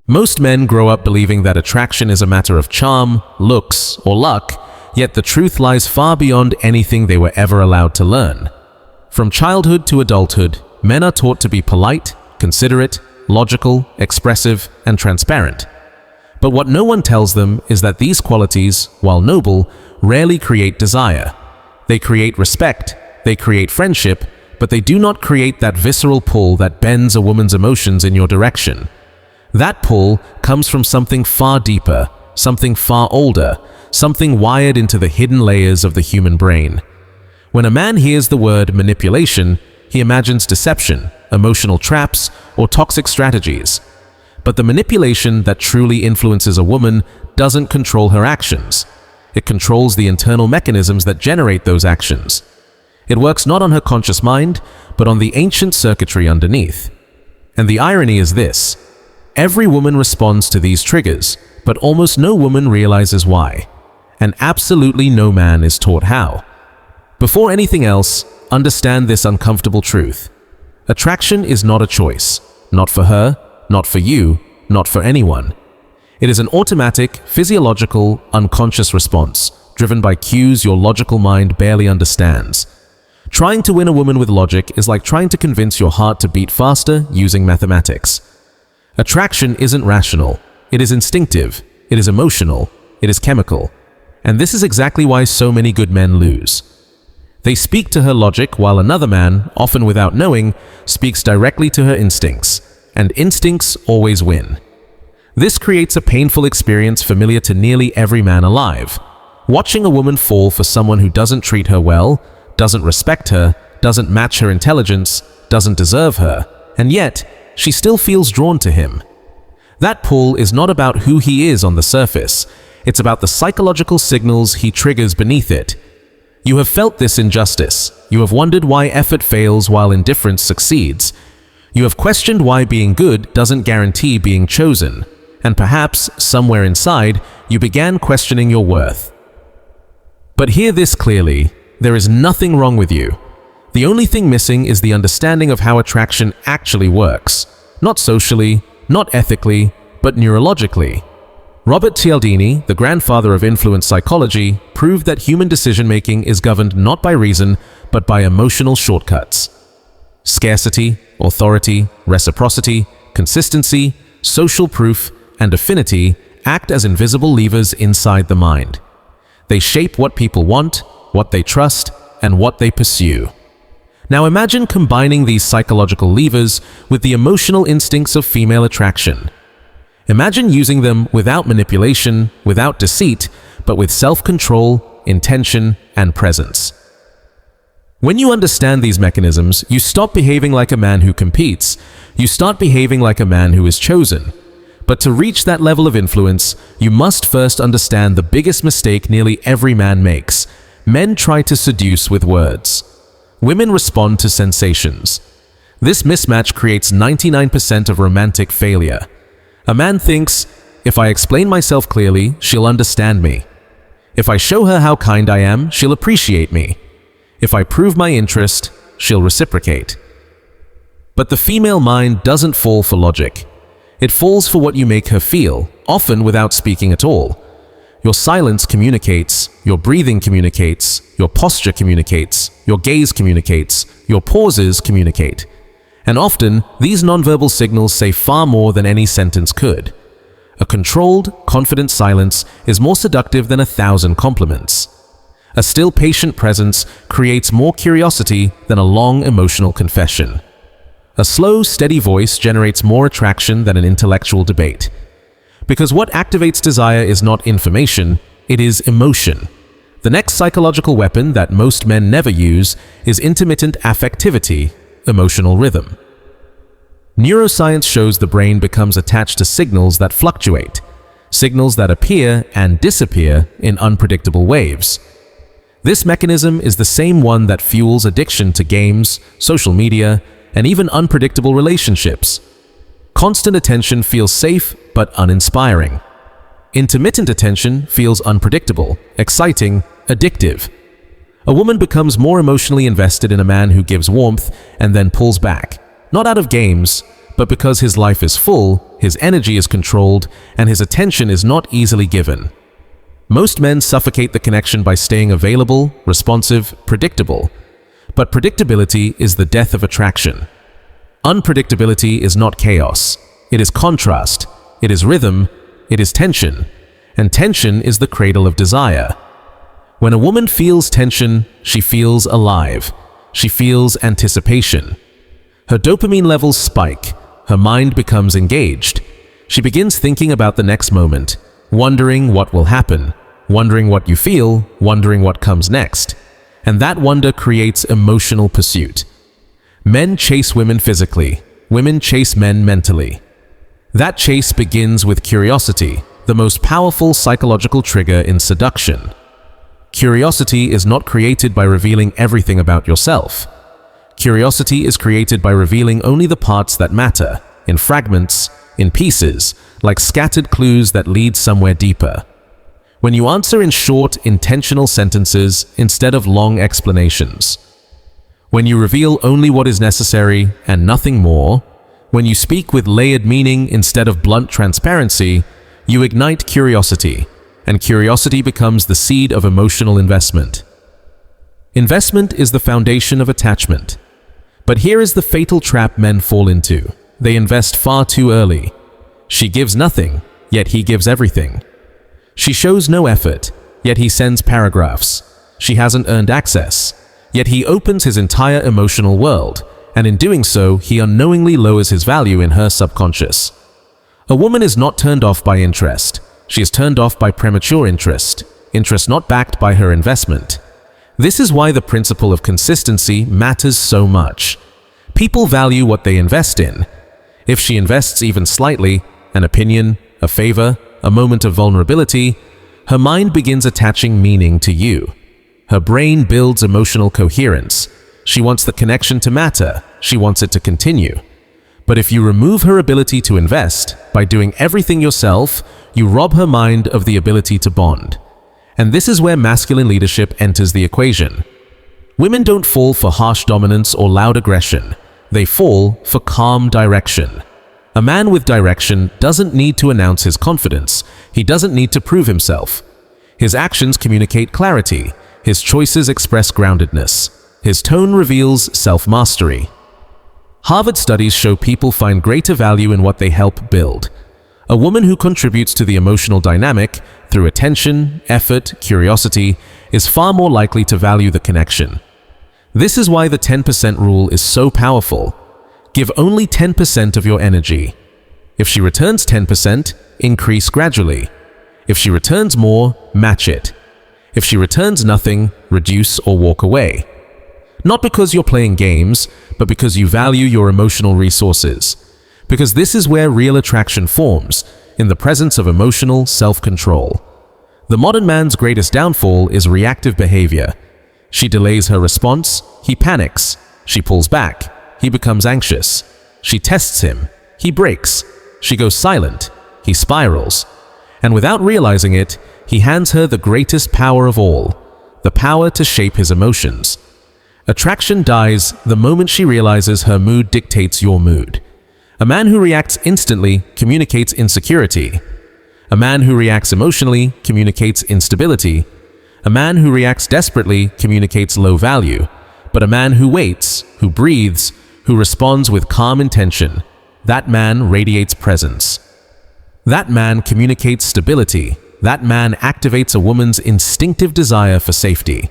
Most men grow up believing that attraction is a matter of charm, looks, or luck, yet the truth lies far beyond anything they were ever allowed to learn. From childhood to adulthood, men are taught to be polite, considerate, logical, expressive, and transparent. But what no one tells them is that these qualities, while noble, rarely create desire. They create respect, they create friendship, but they do not create that visceral pull that bends a woman's emotions in your direction. That pull comes from something far deeper, something far older, something wired into the hidden layers of the human brain. When a man hears the word manipulation, he imagines deception, emotional traps, or toxic strategies. But the manipulation that truly influences a woman doesn't control her actions. It controls the internal mechanisms that generate those actions. It works not on her conscious mind, but on the ancient circuitry underneath. And the irony is this: every woman responds to these triggers, but almost no woman realizes why. And absolutely no man is taught how. Before anything else, understand this uncomfortable truth. Attraction is not a choice. Not for her, not for you, not for anyone. It is an automatic, physiological, unconscious response, driven by cues your logical mind barely understands. Trying to win a woman with logic is like trying to convince your heart to beat faster using mathematics. Attraction isn't rational. It is instinctive. It is emotional. It is chemical. And this is exactly why so many good men lose. They speak to her logic while another man, often without knowing, speaks directly to her instincts. And instincts always win. This creates a painful experience familiar to nearly every man alive. Watching a woman fall for someone who doesn't treat her well, doesn't respect her, doesn't match her intelligence, doesn't deserve her, and yet she still feels drawn to him. That pull is not about who he is on the surface. It's about the psychological signals he triggers beneath it. You have felt this injustice. You have wondered why effort fails while indifference succeeds. You have questioned why being good doesn't guarantee being chosen. And perhaps, somewhere inside, you began questioning your worth. But hear this clearly: there is nothing wrong with you. The only thing missing is the understanding of how attraction actually works. Not socially, not ethically, but neurologically. Robert Cialdini, the grandfather of influence psychology, proved that human decision-making is governed not by reason, but by emotional shortcuts. Scarcity, authority, reciprocity, consistency, social proof, and affinity act as invisible levers inside the mind. They shape what people want, what they trust, and what they pursue. Now imagine combining these psychological levers with the emotional instincts of female attraction. Imagine using them without manipulation, without deceit, but with self-control, intention, and presence. When you understand these mechanisms, you stop behaving like a man who competes. You start behaving like a man who is chosen. But to reach that level of influence, you must first understand the biggest mistake nearly every man makes. Men try to seduce with words. Women respond to sensations. This mismatch creates 99% of romantic failure. A man thinks, if I explain myself clearly, she'll understand me. If I show her how kind I am, she'll appreciate me. If I prove my interest, she'll reciprocate. But the female mind doesn't fall for logic. It falls for what you make her feel, often without speaking at all. Your silence communicates, your breathing communicates, your posture communicates, your gaze communicates, your pauses communicate. And often, these nonverbal signals say far more than any sentence could. A controlled, confident silence is more seductive than 1,000 compliments. A still, patient presence creates more curiosity than a long, emotional confession. A slow, steady voice generates more attraction than an intellectual debate. Because what activates desire is not information, it is emotion. The next psychological weapon that most men never use is intermittent affectivity, emotional rhythm. Neuroscience shows the brain becomes attached to signals that fluctuate, signals that appear and disappear in unpredictable waves. This mechanism is the same one that fuels addiction to games, social media, and even unpredictable relationships. Constant attention feels safe but uninspiring. Intermittent attention feels unpredictable, exciting, addictive. A woman becomes more emotionally invested in a man who gives warmth and then pulls back, not out of games, but because his life is full, his energy is controlled, and his attention is not easily given. Most men suffocate the connection by staying available, responsive, predictable. But predictability is the death of attraction. Unpredictability is not chaos. It is contrast. It is rhythm. It is tension. And tension is the cradle of desire. When a woman feels tension, she feels alive. She feels anticipation. Her dopamine levels spike. Her mind becomes engaged. She begins thinking about the next moment, wondering what will happen, wondering what you feel, wondering what comes next. And that wonder creates emotional pursuit. Men chase women physically. Women chase men mentally. That chase begins with curiosity, the most powerful psychological trigger in seduction. Curiosity is not created by revealing everything about yourself. Curiosity is created by revealing only the parts that matter, in fragments, in pieces, like scattered clues that lead somewhere deeper. When you answer in short, intentional sentences instead of long explanations. When you reveal only what is necessary and nothing more. When you speak with layered meaning instead of blunt transparency, you ignite curiosity, and curiosity becomes the seed of emotional investment. Investment is the foundation of attachment. But here is the fatal trap men fall into. They invest far too early. She gives nothing, yet he gives everything. She shows no effort, yet he sends paragraphs. She hasn't earned access, yet he opens his entire emotional world, and in doing so, he unknowingly lowers his value in her subconscious. A woman is not turned off by interest. She is turned off by premature interest not backed by her investment. This is why the principle of consistency matters so much. People value what they invest in. If she invests even slightly, an opinion, a favor, a moment of vulnerability, her mind begins attaching meaning to you. Her brain builds emotional coherence. She wants the connection to matter. She wants it to continue. But if you remove her ability to invest by doing everything yourself, you rob her mind of the ability to bond. And this is where masculine leadership enters the equation. Women don't fall for harsh dominance or loud aggression. They fall for calm direction. A man with direction doesn't need to announce his confidence. He doesn't need to prove himself. His actions communicate clarity. His choices express groundedness. His tone reveals self-mastery. Harvard studies show people find greater value in what they help build. A woman who contributes to the emotional dynamic through attention, effort, curiosity is far more likely to value the connection. This is why the 10% rule is so powerful. Give only 10% of your energy. If she returns 10%, increase gradually. If she returns more, match it. If she returns nothing, reduce or walk away. Not because you're playing games, but because you value your emotional resources. Because this is where real attraction forms, in the presence of emotional self-control. The modern man's greatest downfall is reactive behavior. She delays her response, he panics. She pulls back, he becomes anxious. She tests him, he breaks. She goes silent, he spirals. And without realizing it, he hands her the greatest power of all, the power to shape his emotions. Attraction dies the moment she realizes her mood dictates your mood. A man who reacts instantly communicates insecurity. A man who reacts emotionally communicates instability. A man who reacts desperately communicates low value. But a man who waits, who breathes, who responds with calm intention, that man radiates presence. That man communicates stability. That man activates a woman's instinctive desire for safety.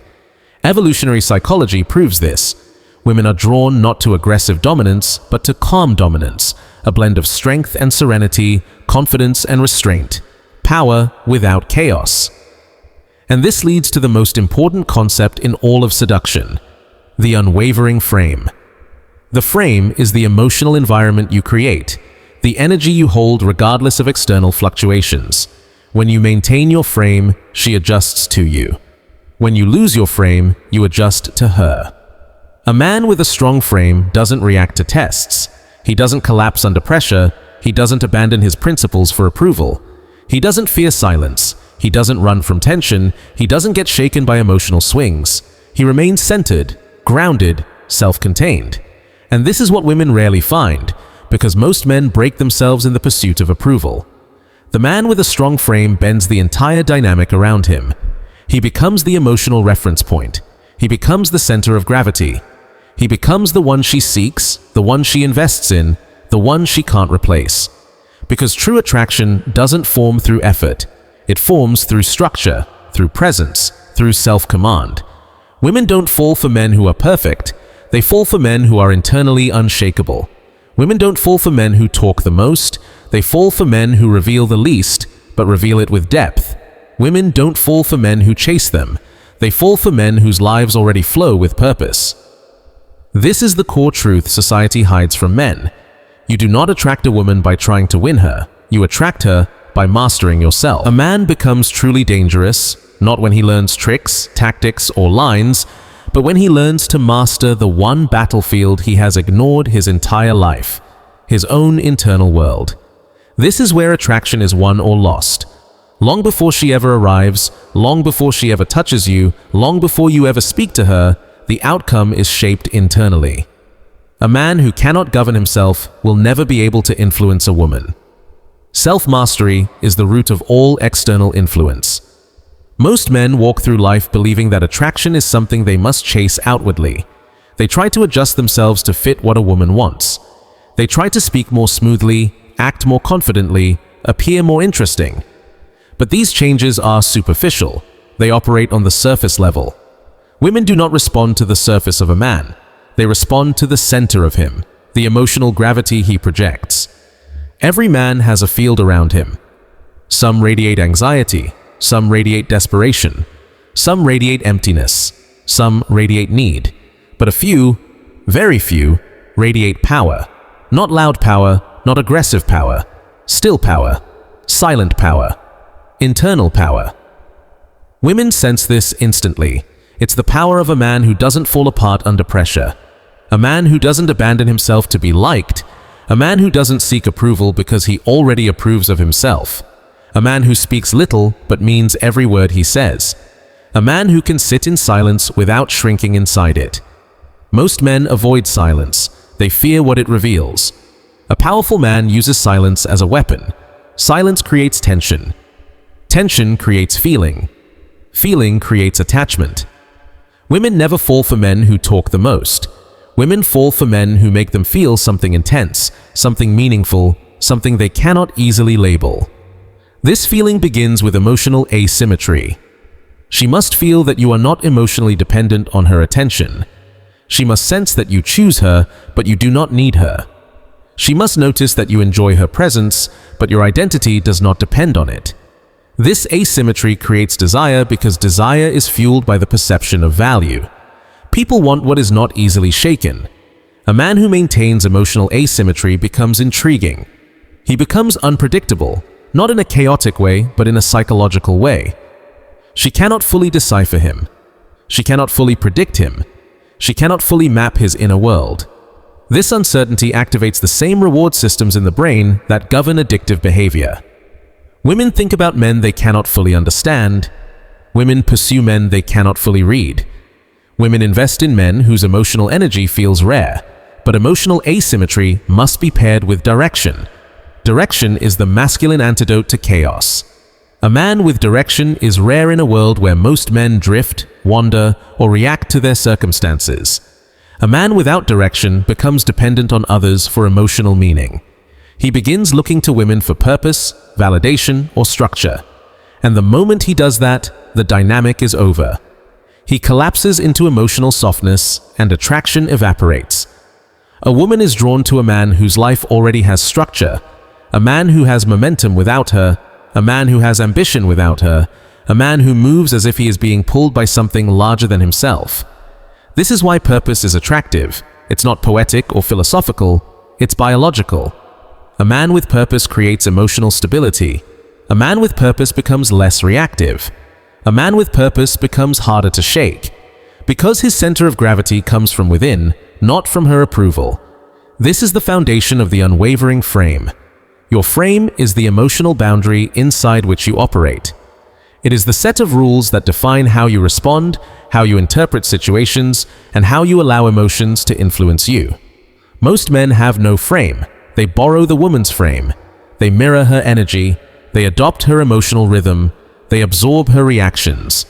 Evolutionary psychology proves this. Women are drawn not to aggressive dominance, but to calm dominance, a blend of strength and serenity, confidence and restraint, power without chaos. And this leads to the most important concept in all of seduction, the unwavering frame. The frame is the emotional environment you create, the energy you hold regardless of external fluctuations. When you maintain your frame, she adjusts to you. When you lose your frame, you adjust to her. A man with a strong frame doesn't react to tests. He doesn't collapse under pressure. He doesn't abandon his principles for approval. He doesn't fear silence. He doesn't run from tension. He doesn't get shaken by emotional swings. He remains centered, grounded, self-contained. And this is what women rarely find. because most men break themselves in the pursuit of approval. The man with a strong frame bends the entire dynamic around him. He becomes the emotional reference point. He becomes the center of gravity. He becomes the one she seeks, the one she invests in, the one she can't replace. Because true attraction doesn't form through effort. It forms through structure, through presence, through self-command. Women don't fall for men who are perfect. They fall for men who are internally unshakable. Women don't fall for men who talk the most. They fall for men who reveal the least, but reveal it with depth. Women don't fall for men who chase them. They fall for men whose lives already flow with purpose. This is the core truth society hides from men. You do not attract a woman by trying to win her. You attract her by mastering yourself. A man becomes truly dangerous, not when he learns tricks, tactics, or lines, but when he learns to master the one battlefield he has ignored his entire life, his own internal world. This is where attraction is won or lost. Long before she ever arrives, long before she ever touches you, long before you ever speak to her, the outcome is shaped internally. A man who cannot govern himself will never be able to influence a woman. Self-mastery is the root of all external influence. Most men walk through life believing that attraction is something they must chase outwardly. They try to adjust themselves to fit what a woman wants. They try to speak more smoothly, act more confidently, appear more interesting. But these changes are superficial. They operate on the surface level. Women do not respond to the surface of a man. They respond to the center of him, the emotional gravity he projects. Every man has a field around him. Some radiate anxiety, some radiate desperation, some radiate emptiness, some radiate need, but a few, very few, radiate power. Not loud power, not aggressive power, still power, silent power, internal power. Women sense this instantly. It's the power of a man who doesn't fall apart under pressure. A man who doesn't abandon himself to be liked. A man who doesn't seek approval because he already approves of himself. A man who speaks little but means every word he says. A man who can sit in silence without shrinking inside it. Most men avoid silence. They fear what it reveals. A powerful man uses silence as a weapon. Silence creates tension. Tension creates feeling. Feeling creates attachment. Women never fall for men who talk the most. Women fall for men who make them feel something intense, something meaningful, something they cannot easily label. This feeling begins with emotional asymmetry. She must feel that you are not emotionally dependent on her attention. She must sense that you choose her, but you do not need her. She must notice that you enjoy her presence, but your identity does not depend on it. This asymmetry creates desire because desire is fueled by the perception of value. People want what is not easily shaken. A man who maintains emotional asymmetry becomes intriguing. He becomes unpredictable, not in a chaotic way, but in a psychological way. She cannot fully decipher him. She cannot fully predict him. She cannot fully map his inner world. This uncertainty activates the same reward systems in the brain that govern addictive behavior. Women think about men they cannot fully understand. Women pursue men they cannot fully read. Women invest in men whose emotional energy feels rare, but emotional asymmetry must be paired with direction. Direction is the masculine antidote to chaos. A man with direction is rare in a world where most men drift, wander, or react to their circumstances. A man without direction becomes dependent on others for emotional meaning. He begins looking to women for purpose, validation, or structure. And the moment he does that, the dynamic is over. He collapses into emotional softness, and attraction evaporates. A woman is drawn to a man whose life already has structure, a man who has momentum without her, a man who has ambition without her, a man who moves as if he is being pulled by something larger than himself. This is why purpose is attractive. It's not poetic or philosophical, it's biological. A man with purpose creates emotional stability. A man with purpose becomes less reactive. A man with purpose becomes harder to shake, because his center of gravity comes from within, not from her approval. This is the foundation of the unwavering frame. Your frame is the emotional boundary inside which you operate. It is the set of rules that define how you respond, how you interpret situations, and how you allow emotions to influence you. Most men have no frame. They borrow the woman's frame. They mirror her energy. They adopt her emotional rhythm. They absorb her reactions.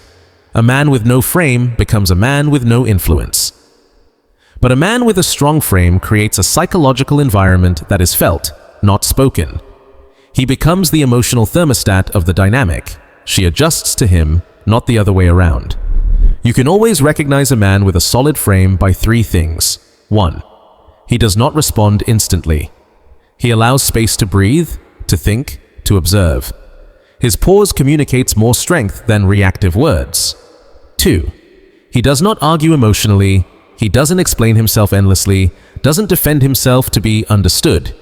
A man with no frame becomes a man with no influence. But a man with a strong frame creates a psychological environment that is felt, not spoken. He becomes the emotional thermostat of the dynamic. She adjusts to him, not the other way around. You can always recognize a man with a solid frame by three things. 1. He does not respond instantly. He allows space to breathe, to think, to observe. His pause communicates more strength than reactive words. 2. He does not argue emotionally. He doesn't explain himself endlessly, doesn't defend himself to be understood.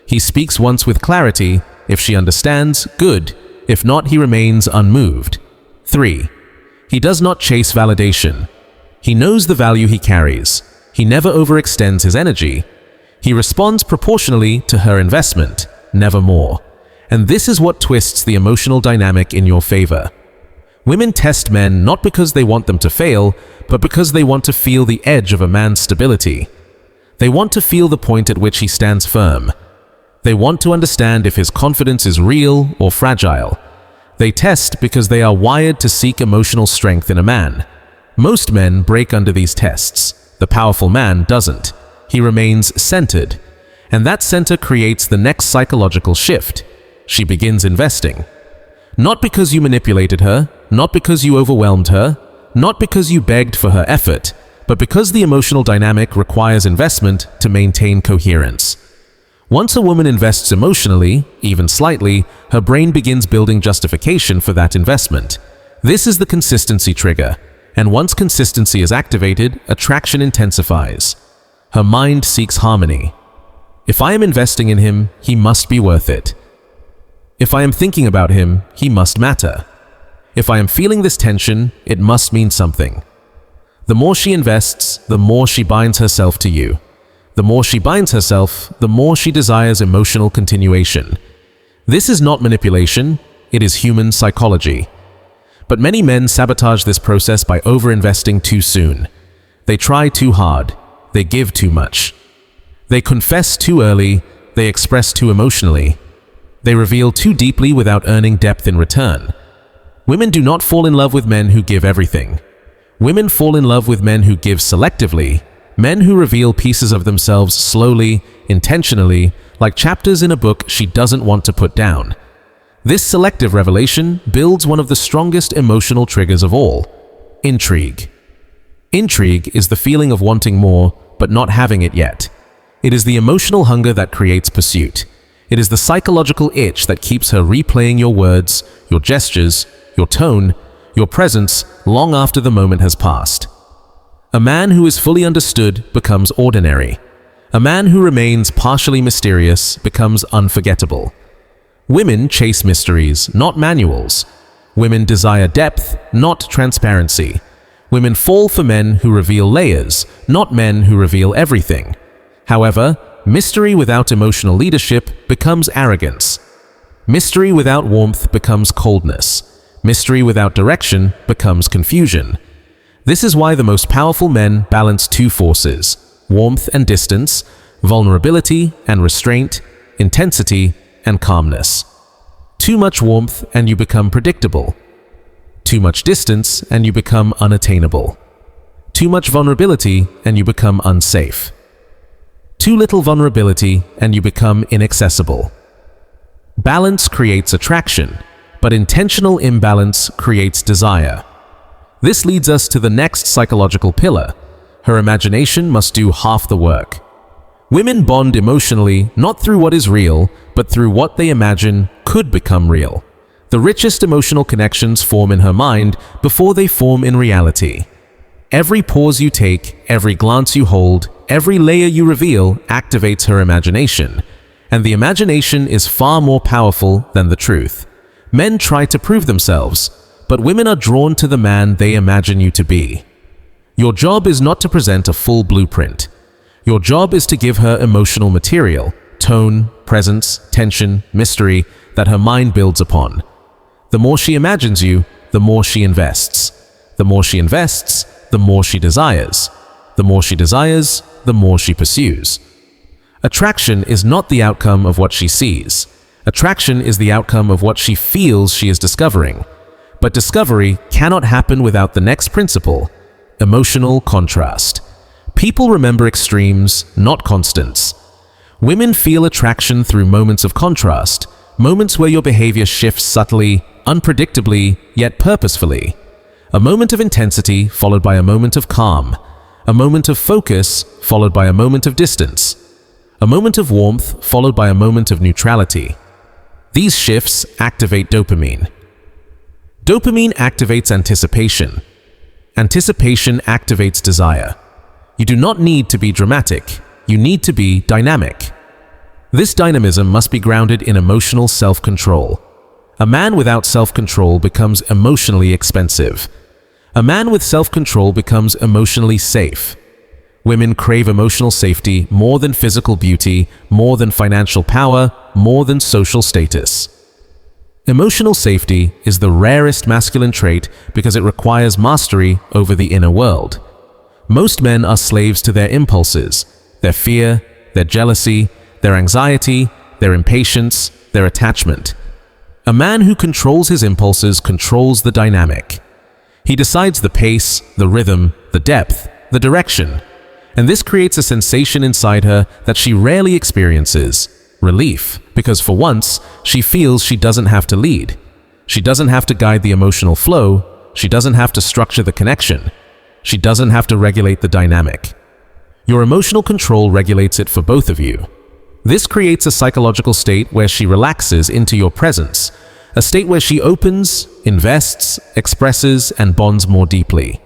He speaks once with clarity. If she understands, good. If not, he remains unmoved. 3. He does not chase validation. He knows the value he carries. He never overextends his energy. He responds proportionally to her investment, never more. And this is what twists the emotional dynamic in your favor. Women test men not because they want them to fail, but because they want to feel the edge of a man's stability. They want to feel the point at which he stands firm. They want to understand if his confidence is real or fragile. They test because they are wired to seek emotional strength in a man. Most men break under these tests. The powerful man doesn't. He remains centered. And that center creates the next psychological shift. She begins investing. Not because you manipulated her, not because you overwhelmed her, not because you begged for her effort, but because the emotional dynamic requires investment to maintain coherence. Once a woman invests emotionally, even slightly, her brain begins building justification for that investment. This is the consistency trigger, and once consistency is activated, attraction intensifies. Her mind seeks harmony. If I am investing in him, he must be worth it. If I am thinking about him, he must matter. If I am feeling this tension, it must mean something. The more she invests, the more she binds herself to you. The more she binds herself, the more she desires emotional continuation. This is not manipulation, it is human psychology. But many men sabotage this process by overinvesting too soon. They try too hard, they give too much. They confess too early, they express too emotionally. They reveal too deeply without earning depth in return. Women do not fall in love with men who give everything. Women fall in love with men who give selectively, men who reveal pieces of themselves slowly, intentionally, like chapters in a book she doesn't want to put down. This selective revelation builds one of the strongest emotional triggers of all: intrigue. Intrigue is the feeling of wanting more, but not having it yet. It is the emotional hunger that creates pursuit. It is the psychological itch that keeps her replaying your words, your gestures, your tone, your presence long after the moment has passed. A man who is fully understood becomes ordinary. A man who remains partially mysterious becomes unforgettable. Women chase mysteries, not manuals. Women desire depth, not transparency. Women fall for men who reveal layers, not men who reveal everything. However, mystery without emotional leadership becomes arrogance. Mystery without warmth becomes coldness. Mystery without direction becomes confusion. This is why the most powerful men balance two forces: warmth and distance, vulnerability and restraint, intensity and calmness. Too much warmth and you become predictable. Too much distance and you become unattainable. Too much vulnerability and you become unsafe. Too little vulnerability and you become inaccessible. Balance creates attraction, but intentional imbalance creates desire. This leads us to the next psychological pillar. Her imagination must do half the work. Women bond emotionally not through what is real, but through what they imagine could become real. The richest emotional connections form in her mind before they form in reality. Every pause you take, every glance you hold, every layer you reveal activates her imagination. And the imagination is far more powerful than the truth. Men try to prove themselves, but women are drawn to the man they imagine you to be. Your job is not to present a full blueprint. Your job is to give her emotional material, tone, presence, tension, mystery that her mind builds upon. The more she imagines you, the more she invests. The more she invests, the more she desires. The more she desires, the more she pursues. Attraction is not the outcome of what she sees. Attraction is the outcome of what she feels she is discovering. But discovery cannot happen without the next principle, emotional contrast. People remember extremes, not constants. Women feel attraction through moments of contrast, moments where your behavior shifts subtly, unpredictably, yet purposefully. A moment of intensity followed by a moment of calm. A moment of focus followed by a moment of distance. A moment of warmth followed by a moment of neutrality. These shifts activate dopamine. Dopamine activates anticipation. Anticipation activates desire. You do not need to be dramatic. You need to be dynamic. This dynamism must be grounded in emotional self-control. A man without self-control becomes emotionally expensive. A man with self-control becomes emotionally safe. Women crave emotional safety more than physical beauty, more than financial power, more than social status. Emotional safety is the rarest masculine trait because it requires mastery over the inner world. Most men are slaves to their impulses, their fear, their jealousy, their anxiety, their impatience, their attachment. A man who controls his impulses controls the dynamic. He decides the pace, the rhythm, the depth, the direction. And this creates a sensation inside her that she rarely experiences, relief, because for once, she feels she doesn't have to lead. She doesn't have to guide the emotional flow. She doesn't have to structure the connection. She doesn't have to regulate the dynamic. Your emotional control regulates it for both of you. This creates a psychological state where she relaxes into your presence, a state where she opens, invests, expresses, and bonds more deeply.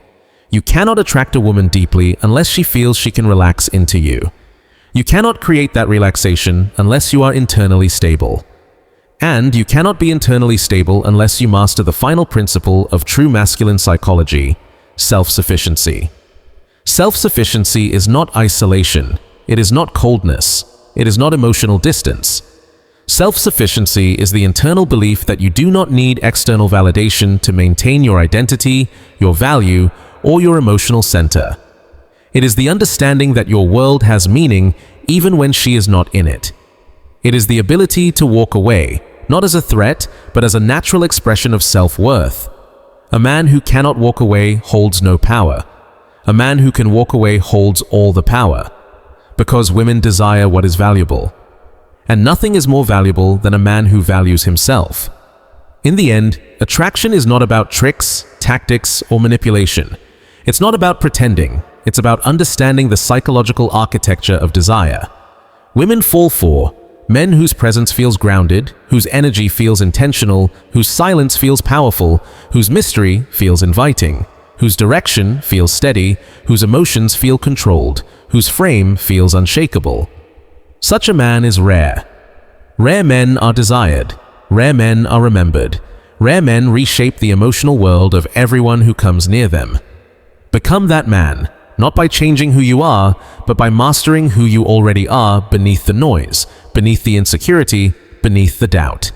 You cannot attract a woman deeply unless she feels she can relax into you. You cannot create that relaxation unless you are internally stable. And you cannot be internally stable unless you master the final principle of true masculine psychology, self-sufficiency. Self-sufficiency is not isolation. It is not coldness. It is not emotional distance. Self-sufficiency is the internal belief that you do not need external validation to maintain your identity, your value, or your emotional center. It is the understanding that your world has meaning even when she is not in it. It is the ability to walk away, not as a threat, but as a natural expression of self-worth. A man who cannot walk away holds no power. A man who can walk away holds all the power. Because women desire what is valuable. And nothing is more valuable than a man who values himself. In the end, attraction is not about tricks, tactics, or manipulation. It's not about pretending. It's about understanding the psychological architecture of desire. Women fall for men whose presence feels grounded, whose energy feels intentional, whose silence feels powerful, whose mystery feels inviting, whose direction feels steady, whose emotions feel controlled, whose frame feels unshakable. Such a man is rare. Rare men are desired. Rare men are remembered. Rare men reshape the emotional world of everyone who comes near them. Become that man, not by changing who you are, but by mastering who you already are beneath the noise, beneath the insecurity, beneath the doubt.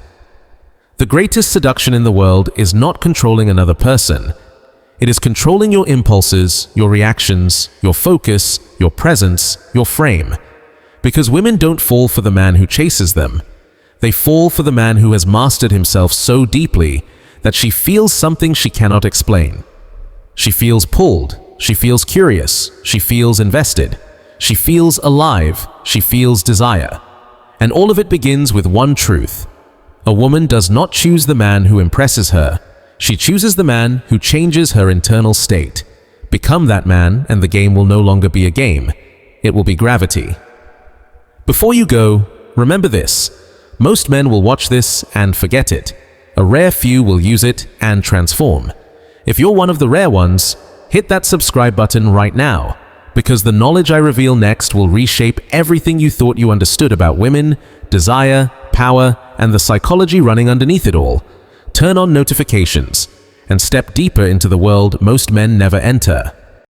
The greatest seduction in the world is not controlling another person. It is controlling your impulses, your reactions, your focus, your presence, your frame. Because women don't fall for the man who chases them. They fall for the man who has mastered himself so deeply that she feels something she cannot explain. She feels pulled. She feels curious. She feels invested. She feels alive. She feels desire. And all of it begins with one truth. A woman does not choose the man who impresses her. She chooses the man who changes her internal state. Become that man, and the game will no longer be a game. It will be gravity. Before you go, remember this. Most men will watch this and forget it. A rare few will use it and transform. If you're one of the rare ones, hit that subscribe button right now, because the knowledge I reveal next will reshape everything you thought you understood about women, desire, power, and the psychology running underneath it all. Turn on notifications and step deeper into the world most men never enter.